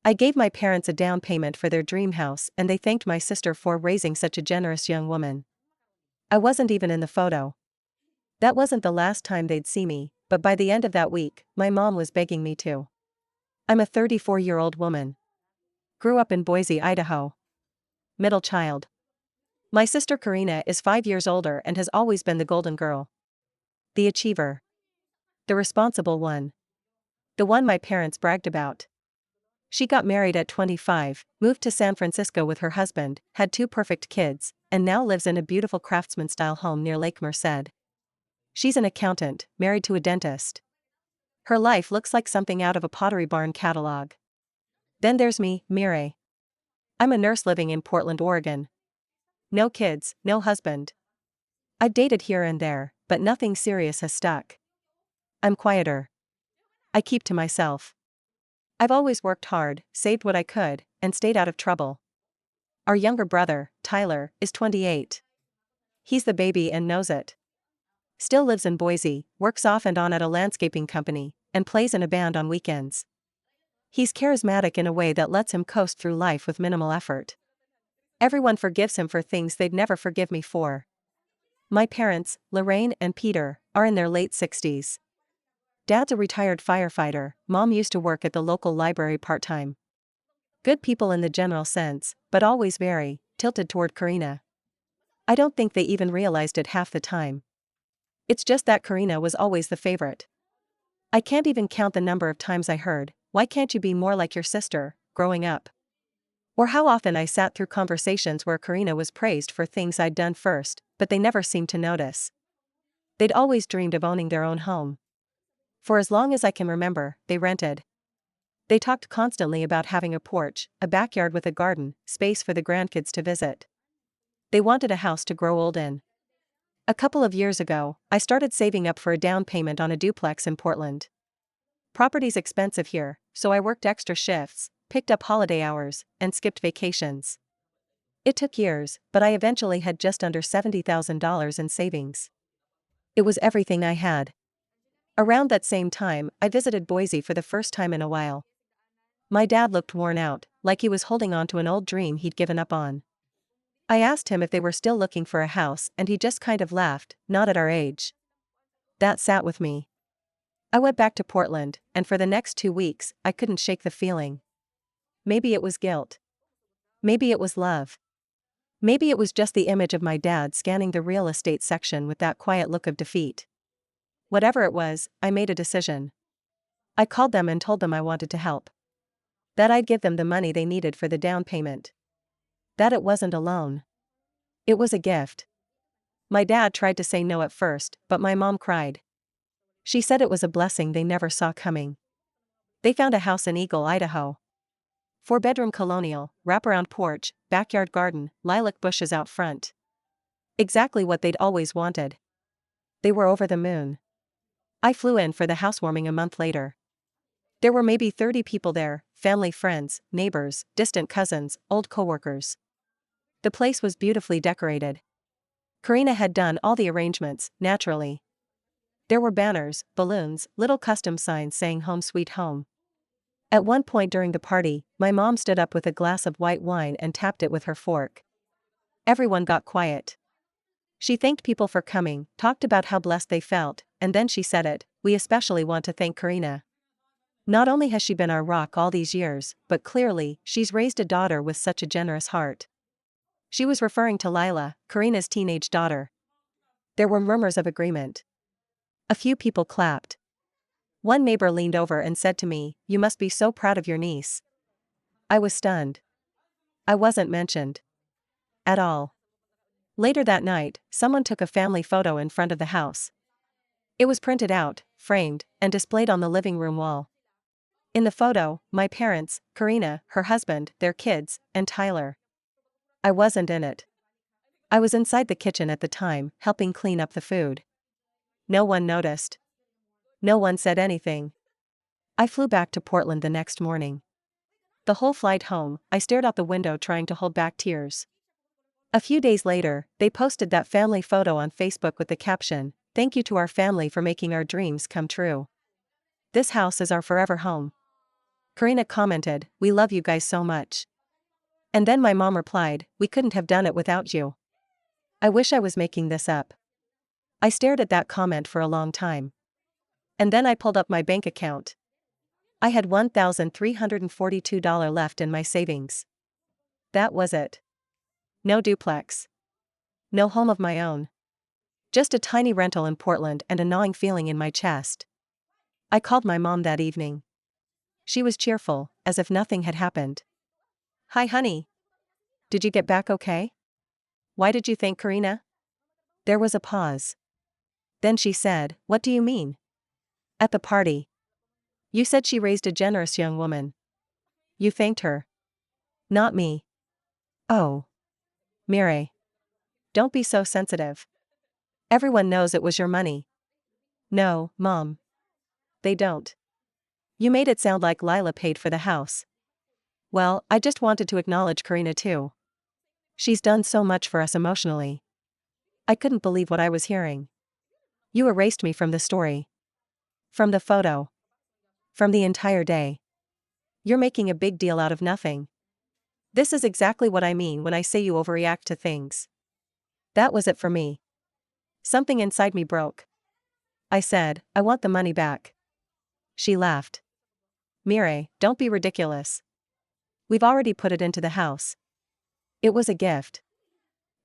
I gave my parents a down payment for their dream house and they thanked my sister for raising such a generous young woman. I wasn't even in the photo. That wasn't the last time they'd see me, but by the end of that week, my mom was begging me to. I'm a 34-year-old woman. Grew up in Boise, Idaho. Middle child. My sister Karina is 5 years older and has always been the golden girl. The achiever. The responsible one. The one my parents bragged about. She got married at 25, moved to San Francisco with her husband, had 2 perfect kids, and now lives in a beautiful craftsman-style home near Lake Merced. She's an accountant, married to a dentist. Her life looks like something out of a Pottery Barn catalog. Then there's me, Mire. I'm a nurse living in Portland, Oregon. No kids, no husband. I've dated here and there, but nothing serious has stuck. I'm quieter. I keep to myself. I've always worked hard, saved what I could, and stayed out of trouble. Our younger brother, Tyler, is 28. He's the baby and knows it. Still lives in Boise, works off and on at a landscaping company, and plays in a band on weekends. He's charismatic in a way that lets him coast through life with minimal effort. Everyone forgives him for things they'd never forgive me for. My parents, Lorraine and Peter, are in their late 60s. Dad's a retired firefighter, Mom used to work at the local library part-time. Good people in the general sense, but always very tilted toward Karina. I don't think they even realized it half the time. It's just that Karina was always the favorite. I can't even count the number of times I heard, "Why can't you be more like your sister," growing up. Or how often I sat through conversations where Karina was praised for things I'd done first, but they never seemed to notice. They'd always dreamed of owning their own home. For as long as I can remember, they rented. They talked constantly about having a porch, a backyard with a garden, space for the grandkids to visit. They wanted a house to grow old in. A couple of years ago, I started saving up for a down payment on a duplex in Portland. Property's expensive here, so I worked extra shifts, picked up holiday hours, and skipped vacations. It took years, but I eventually had just under $70,000 in savings. It was everything I had. Around that same time, I visited Boise for the first time in a while. My dad looked worn out, like he was holding on to an old dream he'd given up on. I asked him if they were still looking for a house and he just kind of laughed, not at our age. That sat with me. I went back to Portland, and for the next 2 weeks, I couldn't shake the feeling. Maybe it was guilt. Maybe it was love. Maybe it was just the image of my dad scanning the real estate section with that quiet look of defeat. Whatever it was, I made a decision. I called them and told them I wanted to help. That I'd give them the money they needed for the down payment. That it wasn't a loan. It was a gift. My dad tried to say no at first, but my mom cried. She said it was a blessing they never saw coming. They found a house in Eagle, Idaho. 4-bedroom colonial, wraparound porch, backyard garden, lilac bushes out front. Exactly what they'd always wanted. They were over the moon. I flew in for the housewarming a month later. There were maybe 30 people there, family, friends, neighbors, distant cousins, old coworkers. The place was beautifully decorated. Karina had done all the arrangements, naturally. There were banners, balloons, little custom signs saying "Home Sweet Home." At one point during the party, my mom stood up with a glass of white wine and tapped it with her fork. Everyone got quiet. She thanked people for coming, talked about how blessed they felt, and then she said it, "We especially want to thank Karina. Not only has she been our rock all these years, but clearly, she's raised a daughter with such a generous heart." She was referring to Lila, Karina's teenage daughter. There were murmurs of agreement. A few people clapped. One neighbor leaned over and said to me, "You must be so proud of your niece." I was stunned. I wasn't mentioned. At all. Later that night, someone took a family photo in front of the house. It was printed out, framed, and displayed on the living room wall. In the photo, my parents, Karina, her husband, their kids, and Tyler. I wasn't in it. I was inside the kitchen at the time, helping clean up the food. No one noticed. No one said anything. I flew back to Portland the next morning. The whole flight home, I stared out the window trying to hold back tears. A few days later, they posted that family photo on Facebook with the caption, "Thank you to our family for making our dreams come true. This house is our forever home." Karina commented, "We love you guys so much." And then my mom replied, "We couldn't have done it without you." I wish I was making this up. I stared at that comment for a long time. And then I pulled up my bank account. I had $1,342 left in my savings. That was it. No duplex. No home of my own. Just a tiny rental in Portland and a gnawing feeling in my chest. I called my mom that evening. She was cheerful, as if nothing had happened. "Hi honey. Did you get back okay? Why did you thank Karina?" There was a pause. Then she said, "What do you mean?" "At the party. You said she raised a generous young woman. You thanked her." "Not me." "Oh. Mire. Don't be so sensitive. Everyone knows it was your money." "No, Mom. They don't. You made it sound like Lila paid for the house." "Well, I just wanted to acknowledge Karina too. She's done so much for us emotionally." I couldn't believe what I was hearing. "You erased me from the story. From the photo. From the entire day. You're making a big deal out of nothing." "This is exactly what I mean when I say you overreact to things." That was it for me. Something inside me broke. I said, "I want the money back." She laughed. "Mire, don't be ridiculous. We've already put it into the house. It was a gift.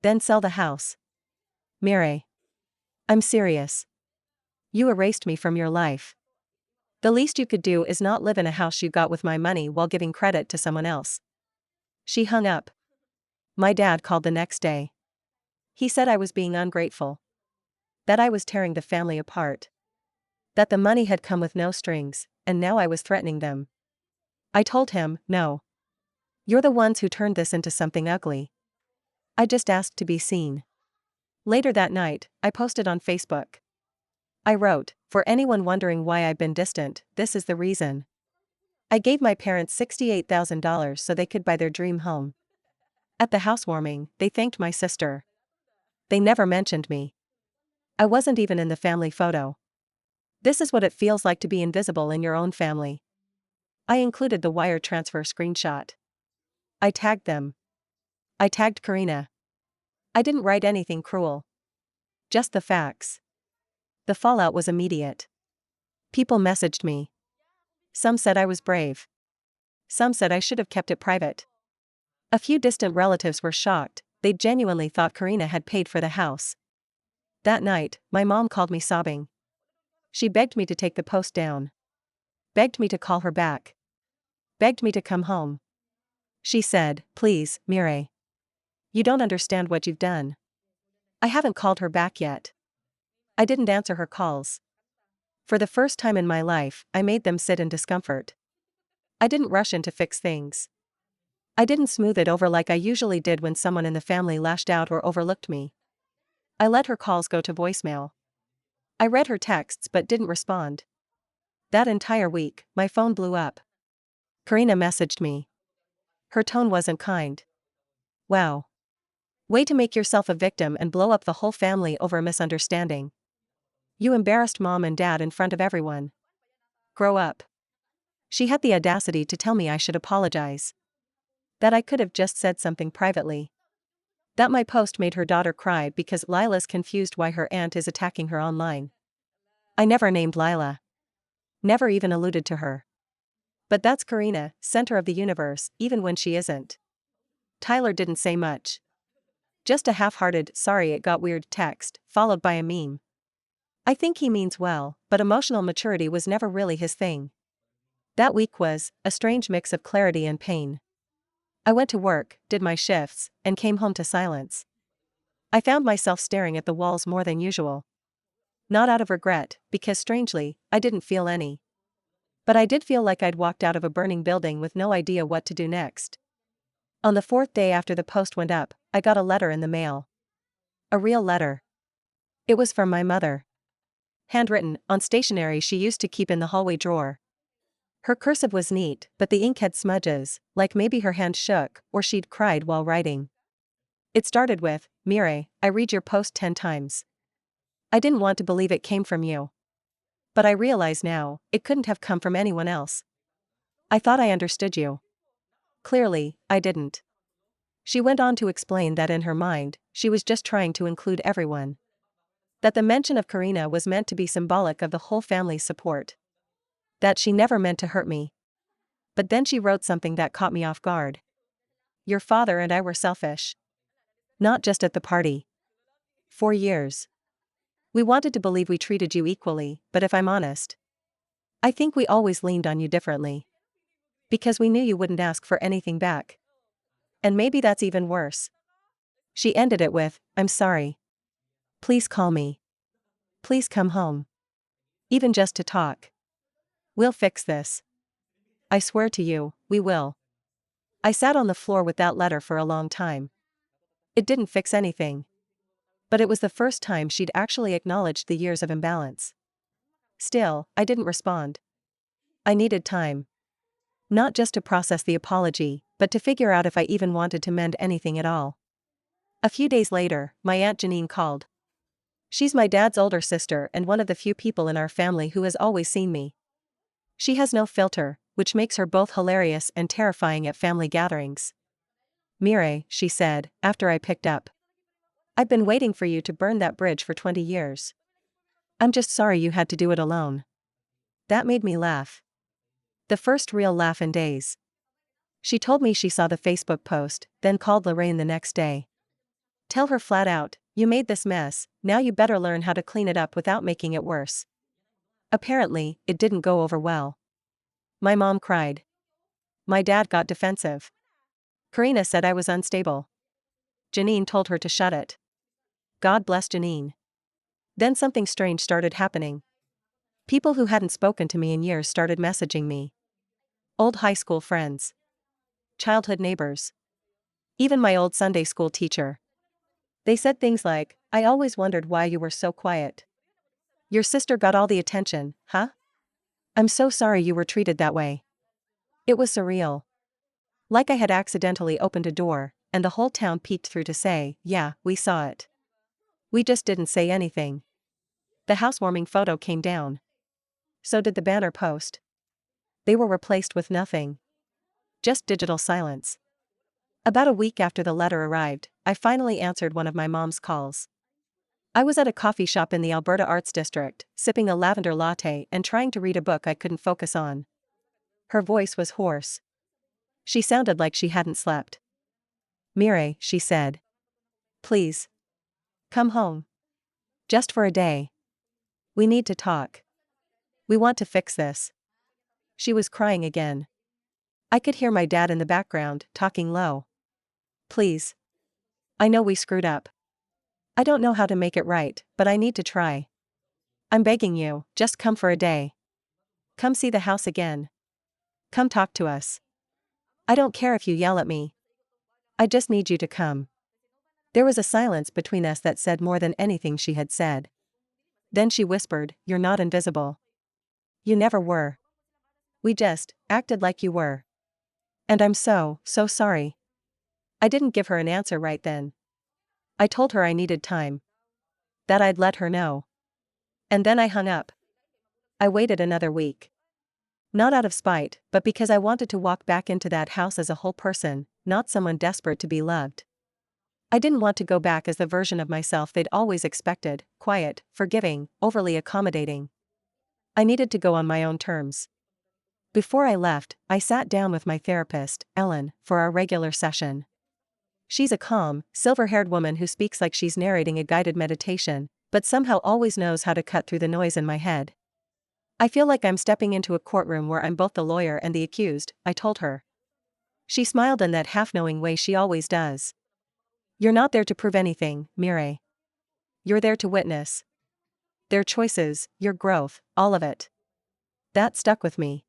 Then sell the house." "Mire. I'm serious. You erased me from your life. The least you could do is not live in a house you got with my money while giving credit to someone else." She hung up. My dad called the next day. He said I was being ungrateful. That I was tearing the family apart. That the money had come with no strings, and now I was threatening them. I told him, "No. You're the ones who turned this into something ugly. I just asked to be seen." Later that night, I posted on Facebook. I wrote, "For anyone wondering why I've been distant, this is the reason. I gave my parents $68,000 so they could buy their dream home. At the housewarming, they thanked my sister. They never mentioned me. I wasn't even in the family photo. This is what it feels like to be invisible in your own family." I included the wire transfer screenshot. I tagged them. I tagged Karina. I didn't write anything cruel. Just the facts. The fallout was immediate. People messaged me. Some said I was brave. Some said I should have kept it private. A few distant relatives were shocked. They genuinely thought Karina had paid for the house. That night, my mom called me sobbing. She begged me to take the post down. Begged me to call her back. Begged me to come home. She said, "Please, Mire. You don't understand what you've done." I haven't called her back yet. I didn't answer her calls. For the first time in my life, I made them sit in discomfort. I didn't rush in to fix things. I didn't smooth it over like I usually did when someone in the family lashed out or overlooked me. I let her calls go to voicemail. I read her texts but didn't respond. That entire week, my phone blew up. Karina messaged me. Her tone wasn't kind. "Wow. Way to make yourself a victim and blow up the whole family over a misunderstanding. You embarrassed mom and dad in front of everyone. Grow up." She had the audacity to tell me I should apologize. That I could have just said something privately. That my post made her daughter cry because Lila's confused why her aunt is attacking her online. I never named Lila. Never even alluded to her. But that's Karina, center of the universe, even when she isn't. Tyler didn't say much. Just a half-hearted, "Sorry it got weird" text, followed by a meme. I think he means well, but emotional maturity was never really his thing. That week was a strange mix of clarity and pain. I went to work, did my shifts, and came home to silence. I found myself staring at the walls more than usual. Not out of regret, because strangely, I didn't feel any. But I did feel like I'd walked out of a burning building with no idea what to do next. On the 4th day after the post went up, I got a letter in the mail. A real letter. It was from my mother. Handwritten, on stationery she used to keep in the hallway drawer. Her cursive was neat, but the ink had smudges, like maybe her hand shook, or she'd cried while writing. It started with, "Mire, I read your post 10 times. I didn't want to believe it came from you. But I realize now, it couldn't have come from anyone else. I thought I understood you. Clearly, I didn't. She went on to explain that in her mind, she was just trying to include everyone. That the mention of Karina was meant to be symbolic of the whole family's support. That she never meant to hurt me. But then she wrote something that caught me off guard. Your father and I were selfish. Not just at the party. For years. We wanted to believe we treated you equally, but if I'm honest, I think we always leaned on you differently. Because we knew you wouldn't ask for anything back. And maybe that's even worse. She ended it with, I'm sorry. Please call me. Please come home. Even just to talk. We'll fix this. I swear to you, we will. I sat on the floor with that letter for a long time. It didn't fix anything. But it was the first time she'd actually acknowledged the years of imbalance. Still, I didn't respond. I needed time. Not just to process the apology, but to figure out if I even wanted to mend anything at all. A few days later, my Aunt Janine called. She's my dad's older sister and one of the few people in our family who has always seen me. She has no filter, which makes her both hilarious and terrifying at family gatherings. Mire, she said, after I picked up. I've been waiting for you to burn that bridge for 20 years. I'm just sorry you had to do it alone. That made me laugh. The first real laugh in days. She told me she saw the Facebook post, then called Lorraine the next day. Tell her flat out, you made this mess, now you better learn how to clean it up without making it worse. Apparently, it didn't go over well. My mom cried. My dad got defensive. Karina said I was unstable. Janine told her to shut it. God bless Janine. Then something strange started happening. People who hadn't spoken to me in years started messaging me. Old high school friends. Childhood neighbors. Even my old Sunday school teacher. They said things like, I always wondered why you were so quiet. Your sister got all the attention, huh? I'm so sorry you were treated that way. It was surreal. Like I had accidentally opened a door, and the whole town peeked through to say, yeah, we saw it. We just didn't say anything. The housewarming photo came down. So did the banner post. They were replaced with nothing. Just digital silence. About a week after the letter arrived, I finally answered one of my mom's calls. I was at a coffee shop in the Alberta Arts District, sipping a lavender latte and trying to read a book I couldn't focus on. Her voice was hoarse. She sounded like she hadn't slept. Mire, she said. Please. Come home. Just for a day. We need to talk. We want to fix this. She was crying again. I could hear my dad in the background, talking low. Please. I know we screwed up. I don't know how to make it right, but I need to try. I'm begging you, just come for a day. Come see the house again. Come talk to us. I don't care if you yell at me. I just need you to come. There was a silence between us that said more than anything she had said. Then she whispered, you're not invisible. You never were. We just acted like you were. And I'm so sorry. I didn't give her an answer right then. I told her I needed time. That I'd let her know. And then I hung up. I waited another week. Not out of spite, but because I wanted to walk back into that house as a whole person, not someone desperate to be loved. I didn't want to go back as the version of myself they'd always expected, quiet, forgiving, overly accommodating. I needed to go on my own terms. Before I left, I sat down with my therapist, Ellen, for our regular session. She's a calm, silver-haired woman who speaks like she's narrating a guided meditation, but somehow always knows how to cut through the noise in my head. I feel like I'm stepping into a courtroom where I'm both the lawyer and the accused, I told her. She smiled in that half-knowing way she always does. You're not there to prove anything, Mire. You're there to witness. Their choices, your growth, all of it. That stuck with me.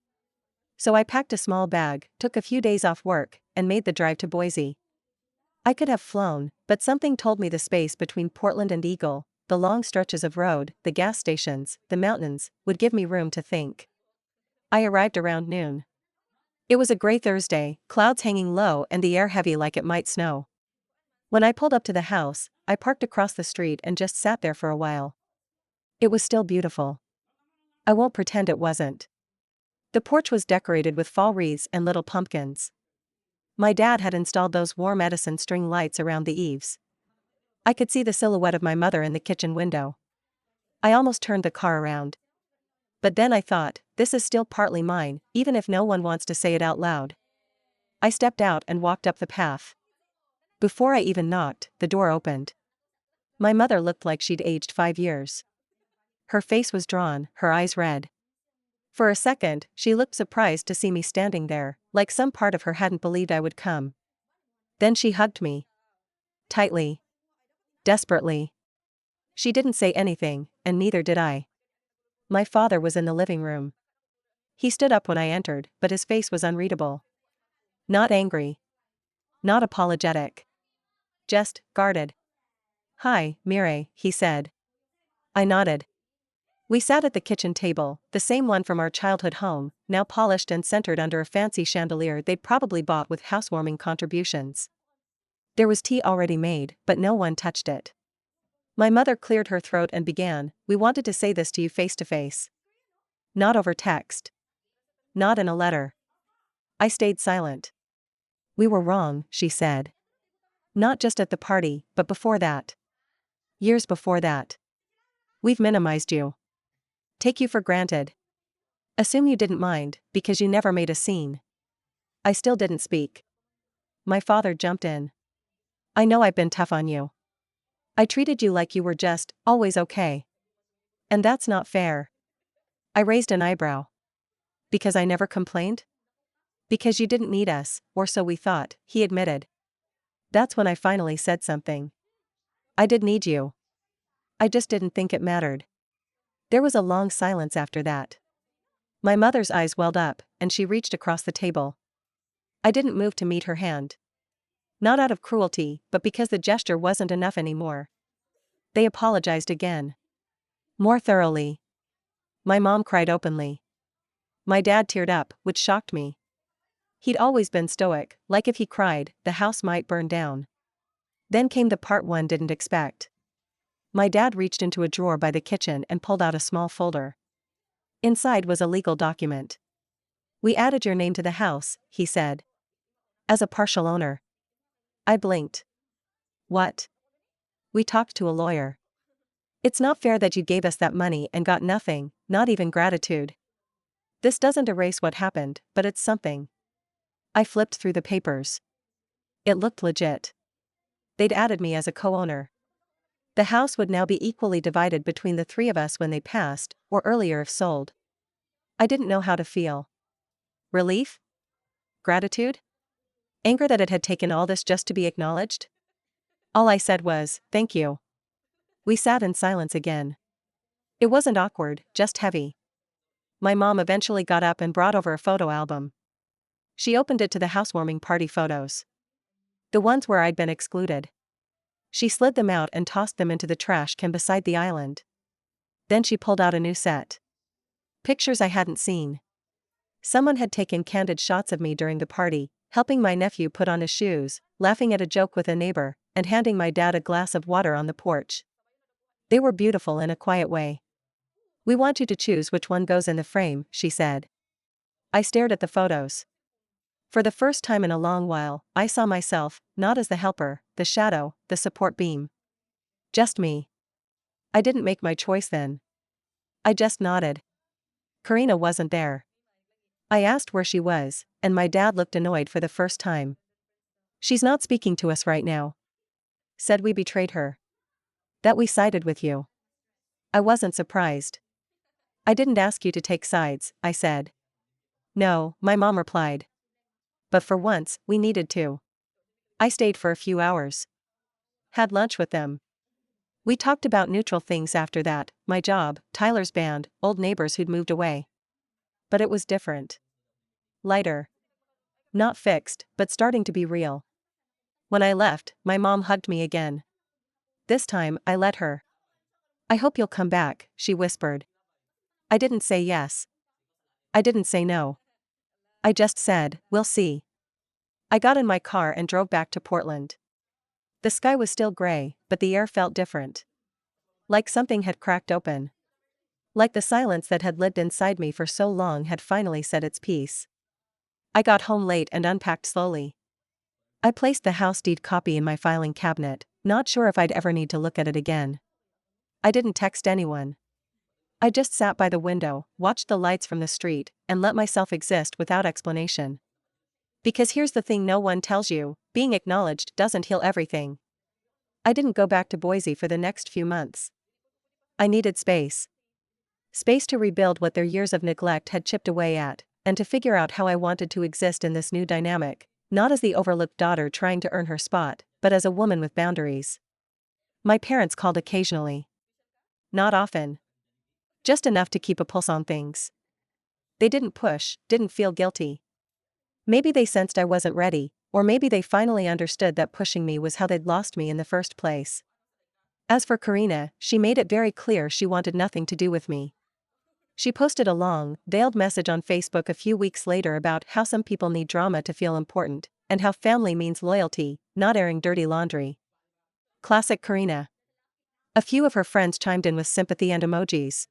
So I packed a small bag, took a few days off work, and made the drive to Boise. I could have flown, but something told me the space between Portland and Eagle, the long stretches of road, the gas stations, the mountains, would give me room to think. I arrived around noon. It was a gray Thursday, clouds hanging low and the air heavy like it might snow. When I pulled up to the house, I parked across the street and just sat there for a while. It was still beautiful. I won't pretend it wasn't. The porch was decorated with fall wreaths and little pumpkins. My dad had installed those warm Edison string lights around the eaves. I could see the silhouette of my mother in the kitchen window. I almost turned the car around. But then I thought, this is still partly mine, even if no one wants to say it out loud. I stepped out and walked up the path. Before I even knocked, the door opened. My mother looked like she'd aged 5 years. Her face was drawn, her eyes red. For a second, she looked surprised to see me standing there, like some part of her hadn't believed I would come. Then she hugged me. Tightly. Desperately. She didn't say anything, and neither did I. My father was in the living room. He stood up when I entered, but his face was unreadable. Not angry. Not apologetic. Just guarded. "Hi, Mireille," he said. I nodded. We sat at the kitchen table, the same one from our childhood home, now polished and centered under a fancy chandelier they'd probably bought with housewarming contributions. There was tea already made, but no one touched it. My mother cleared her throat and began, "We wanted to say this to you face to face. Not over text. Not in a letter." I stayed silent. "We were wrong," she said. "Not just at the party, but before that. Years before that. We've minimized you. Take you for granted. Assume you didn't mind, because you never made a scene." I still didn't speak. My father jumped in. "I know I've been tough on you. I treated you like you were just, always okay. And that's not fair." I raised an eyebrow. "Because I never complained?" "Because you didn't need us, or so we thought," he admitted. That's when I finally said something. "I did need you. I just didn't think it mattered." There was a long silence after that. My mother's eyes welled up, and she reached across the table. I didn't move to meet her hand. Not out of cruelty, but because the gesture wasn't enough anymore. They apologized again. More thoroughly. My mom cried openly. My dad teared up, which shocked me. He'd always been stoic, like if he cried, the house might burn down. Then came the part one didn't expect. My dad reached into a drawer by the kitchen and pulled out a small folder. Inside was a legal document. "We added your name to the house," he said. "As a partial owner." I blinked. "What?" "We talked to a lawyer. It's not fair that you gave us that money and got nothing, not even gratitude. This doesn't erase what happened, but it's something." I flipped through the papers. It looked legit. They'd added me as a co-owner. The house would now be equally divided between the three of us when they passed, or earlier if sold. I didn't know how to feel. Relief? Gratitude? Anger that it had taken all this just to be acknowledged? All I said was, "Thank you." We sat in silence again. It wasn't awkward, just heavy. My mom eventually got up and brought over a photo album. She opened it to the housewarming party photos. The ones where I'd been excluded. She slid them out and tossed them into the trash can beside the island. Then she pulled out a new set. Pictures I hadn't seen. Someone had taken candid shots of me during the party, helping my nephew put on his shoes, laughing at a joke with a neighbor, and handing my dad a glass of water on the porch. They were beautiful in a quiet way. "We want you to choose which one goes in the frame," she said. I stared at the photos. For the first time in a long while, I saw myself, not as the helper, the shadow, the support beam. Just me. I didn't make my choice then. I just nodded. Karina wasn't there. I asked where she was, and my dad looked annoyed for the first time. "She's not speaking to us right now. Said we betrayed her. That we sided with you." I wasn't surprised. "I didn't ask you to take sides," I said. "No," my mom replied. "But for once, we needed to." I stayed for a few hours. Had lunch with them. We talked about neutral things after that, my job, Tyler's band, old neighbors who'd moved away. But it was different. Lighter. Not fixed, but starting to be real. When I left, my mom hugged me again. This time, I let her. "I hope you'll come back," she whispered. I didn't say yes. I didn't say no. I just said, "We'll see." I got in my car and drove back to Portland. The sky was still gray, but the air felt different. Like something had cracked open. Like the silence that had lived inside me for so long had finally said its piece. I got home late and unpacked slowly. I placed the house deed copy in my filing cabinet, not sure if I'd ever need to look at it again. I didn't text anyone. I just sat by the window, watched the lights from the street, and let myself exist without explanation. Because here's the thing no one tells you, being acknowledged doesn't heal everything. I didn't go back to Boise for the next few months. I needed space. Space to rebuild what their years of neglect had chipped away at, and to figure out how I wanted to exist in this new dynamic, not as the overlooked daughter trying to earn her spot, but as a woman with boundaries. My parents called occasionally. Not often. Just enough to keep a pulse on things. They didn't push, didn't feel guilty. Maybe they sensed I wasn't ready, or maybe they finally understood that pushing me was how they'd lost me in the first place. As for Karina, she made it very clear she wanted nothing to do with me. She posted a long, veiled message on Facebook a few weeks later about how some people need drama to feel important, and how family means loyalty, not airing dirty laundry. Classic Karina. A few of her friends chimed in with sympathy and emojis.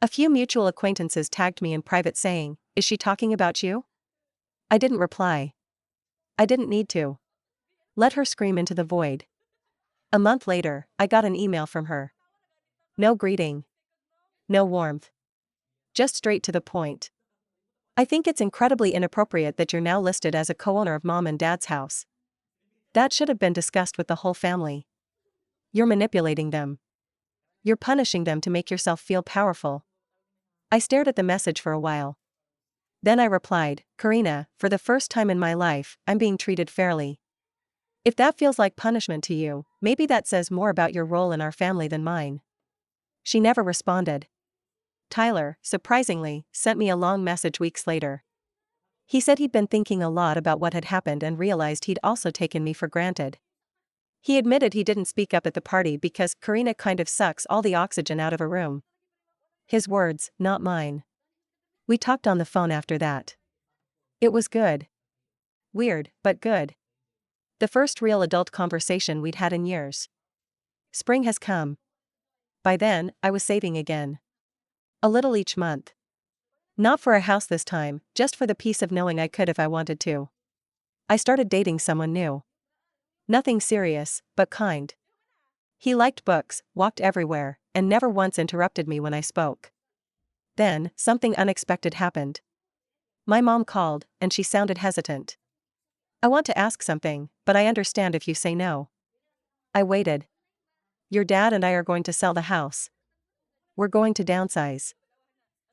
A few mutual acquaintances tagged me in private saying, "Is she talking about you?" I didn't reply. I didn't need to. Let her scream into the void. A month later, I got an email from her. No greeting. No warmth. Just straight to the point. "I think it's incredibly inappropriate that you're now listed as a co-owner of Mom and Dad's house. That should have been discussed with the whole family. You're manipulating them. You're punishing them to make yourself feel powerful." I stared at the message for a while. Then I replied, "Karina, for the first time in my life, I'm being treated fairly. If that feels like punishment to you, maybe that says more about your role in our family than mine." She never responded. Tyler, surprisingly, sent me a long message weeks later. He said he'd been thinking a lot about what had happened and realized he'd also taken me for granted. He admitted he didn't speak up at the party because Karina kind of sucks all the oxygen out of a room. His words, not mine. We talked on the phone after that. It was good. Weird, but good. The first real adult conversation we'd had in years. Spring has come. By then, I was saving again. A little each month. Not for a house this time, just for the peace of knowing I could if I wanted to. I started dating someone new. Nothing serious, but kind. He liked books, walked everywhere, and never once interrupted me when I spoke. Then, something unexpected happened. My mom called, and she sounded hesitant. "I want to ask something, but I understand if you say no." I waited. "Your dad and I are going to sell the house. We're going to downsize.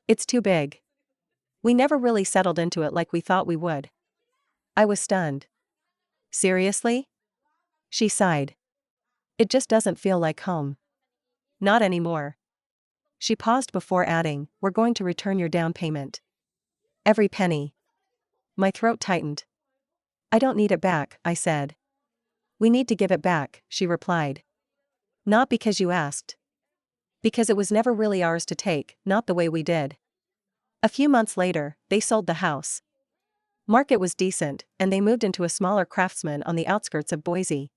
It's too big. We never really settled into it like we thought we would." I was stunned. "Seriously?" She sighed. "It just doesn't feel like home. Not anymore." She paused before adding, "We're going to return your down payment. Every penny." My throat tightened. "I don't need it back," I said. "We need to give it back," she replied. "Not because you asked. Because it was never really ours to take, not the way we did." A few months later, they sold the house. Market was decent, and they moved into a smaller Craftsman on the outskirts of Boise.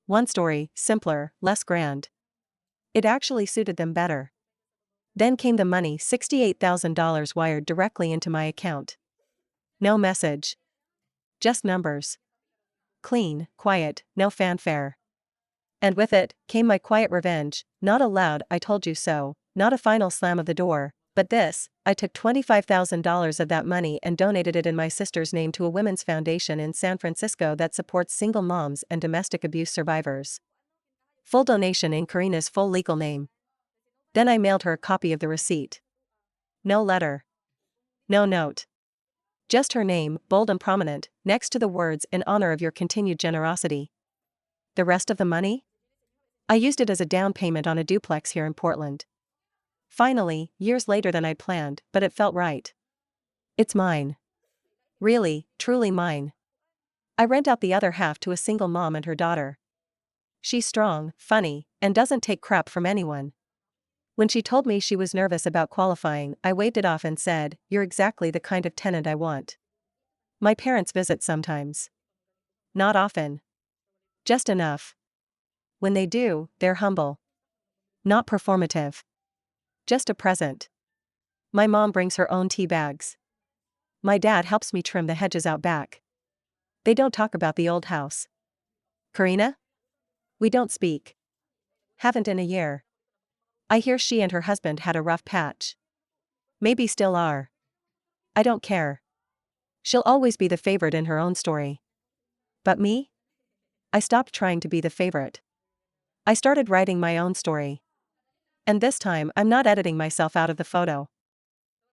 One story, simpler, less grand. It actually suited them better. Then came the money, $68,000 wired directly into my account. No message. Just numbers. Clean, quiet, no fanfare. And with it, came my quiet revenge, not a loud "I told you so," not a final slam of the door, but this: I took $25,000 of that money and donated it in my sister's name to a women's foundation in San Francisco that supports single moms and domestic abuse survivors. Full donation in Karina's full legal name. Then I mailed her a copy of the receipt. No letter. No note. Just her name, bold and prominent, next to the words "in honor of your continued generosity." The rest of the money? I used it as a down payment on a duplex here in Portland. Finally, years later than I'd planned, but it felt right. It's mine. Really, truly mine. I rent out the other half to a single mom and her daughter. She's strong, funny, and doesn't take crap from anyone. When she told me she was nervous about qualifying, I waved it off and said, "You're exactly the kind of tenant I want." My parents visit sometimes. Not often. Just enough. When they do, they're humble. Not performative. Just a present. My mom brings her own tea bags. My dad helps me trim the hedges out back. They don't talk about the old house. Karina? We don't speak. Haven't in a year. I hear she and her husband had a rough patch. Maybe still are. I don't care. She'll always be the favorite in her own story. But me? I stopped trying to be the favorite. I started writing my own story. And this time I'm not editing myself out of the photo.